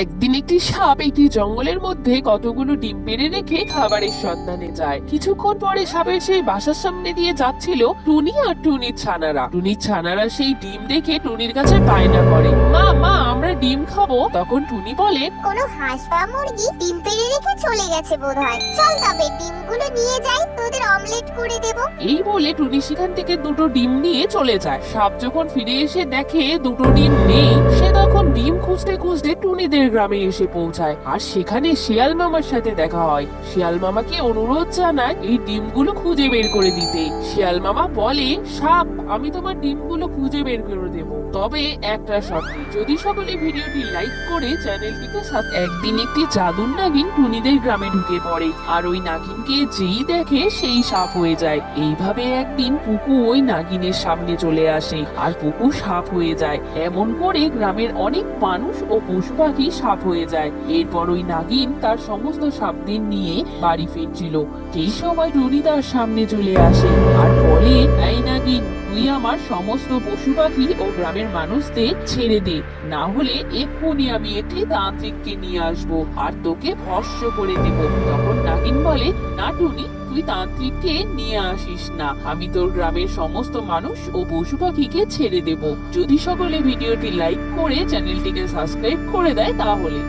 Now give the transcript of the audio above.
একদিন একটি সাপ একটি জঙ্গলের মধ্যে কতগুলো ডিম পেড়ে রেখে খাবারের সন্ধানে যায়। কিছুক্ষণ পরে সাপের সেই বাসার সামনে দিয়ে যাচ্ছিল টুনি আর টুনির ছানারা। টুনির ছানারা সেই ডিম দেখে টুনির কাছে বায়না করে, মা মা আমরা ডিম খাবো। তখন টুনি বলে, কোনো হাঁস বা মুরগি ডিম পেড়ে রেখে চলে গেছে বোধহয়। চল তবে ডিমগুলো নিয়ে যাই, তোদের অমলেট করে দেব। এই বলে টুনি সেখান থেকে দুটো ডিম নিয়ে চলে যায়। সাপ যখন ফিরে এসে দেখে দুটো ডিম নেই, সে তখন ডিম খুঁজতে খুঁজতে টুনিদের গ্রামে এসে পৌঁছায়। আর সেখানে শিয়াল মামার সাথে দেখা হয়। শিয়াল মামাকে অনুরোধ জানায় এই ডিমগুলো খুঁজে বের করে দিতে। শিয়াল মামা বলে, সাপ আমি তোমার ডিমগুলো খুঁজে বের করে দেব, তবে একটা শর্তে, যদি সকলে ভিডিওটি লাইক করে চ্যানেলটিকে একদিন একটি জাদুর নাগিন টুনিদের গ্রামে ঢুকে পড়ে, আর ওই নাগিনকে যেই দেখে সেই সাপ হয়ে যায়। এইভাবে একদিন পুকু ওই নাগিনের সামনে চলে আসে, আর পুকু সাপ হয়ে যায়। এমন করে গ্রামের অনেক মানুষ ও পশু পাখি সাপ হয়ে যায়। এরপর ওই নাগিন তার সমস্ত সাপদের নিয়ে বাড়ি ফিরছিল। সেই সময় টুনি তার সামনে চলে আসে আর বলে, এই নাগিন, তুই আমার সমস্ত পশু পাখি ও গ্রামের মানুষদের ছেড়ে দে, না হলে এক্ষুনি আমি একটি তান্ত্রিককে নিয়ে আসবো আর তোকে ভস্ম করে দেব। তখন নাগিন বলে, না টুনি, তুই তান্ত্রিককে নিয়ে আসিস না, আমি তোর গ্রামের সমস্ত মানুষ ও পশু পাখিকে ছেড়ে দেব, যদি সকলে ভিডিওটি লাইক করে চ্যানেলটিকে সাবস্ক্রাইব করে দেয় তাহলে।